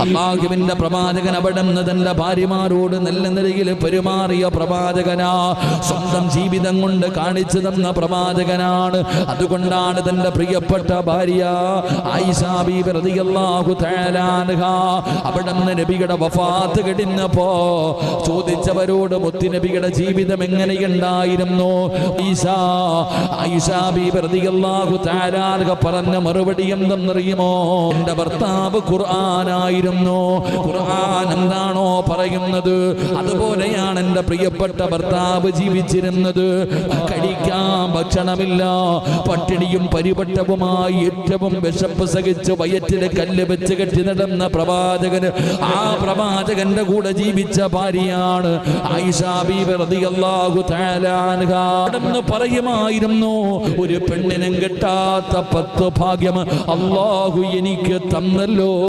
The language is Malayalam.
അല്ലാഹുവിന്റെ പ്രവാചകൻ അവിടുന്ന് തന്റെ ഭാര്യമാരോട് നല്ല നിലയിൽ പെരുമാറിയ പ്രവാചകനാ. സ്വന്തം ജീവിതം കൊണ്ട് കാണിച്ചു തന്ന പ്രവാചകനാണ്. അതുകൊണ്ടാണ് തന്റെ പ്രിയപ്പെട്ട ഭാര്യ ആയിഷ ബീബി റളിയല്ലാഹു തആല അൻഹ അവിടുന്ന് നബിയുടെ വഫാത്ത് കഴിഞ്ഞപ്പോ ചോദിച്ചവരോട് മുത്തുനബിയുടെ ജീവിതം എങ്ങനെയുണ്ടായിരുന്നു? ആയിഷ ബീബി റളിയല്ലാഹു തആല അൻഹ പറഞ്ഞ മറുപടി എന്തെന്നറിയുമോ? എന്റെ ഭർത്താവ് ഖുർആനായിരുന്നു. ഖുർആൻ എന്താണോ പറയുന്നത് അതുപോലെയാണ് എന്റെ പ്രിയപ്പെട്ട ഭർത്താവ് ജീവിച്ചിരുന്നത്. കഴിക്കാൻ ഭക്ഷണമില്ല, പട്ടിണിയും പരിപട്ടവുമായി ഏറ്റവും വിശപ്പ് സഹിച്ച് വയറ്റിലെ കല്ല് വെച്ച് കെട്ടി നടന്ന പ്രവാചകന്, ആ പ്രവാചകന്റെ കൂടെ ജീവിച്ച ഭാര്യയാണ് ആയിഷ ബീബി റളിയല്ലാഹു തആല അൻഹ. എന്ന് പറയുമായിരുന്നു, ഒരു പെണ്ണിനും കിട്ടാത്ത 10 ഭാഗ്യം അല്ലാഹു എനിക്ക് തന്നല്ലോ.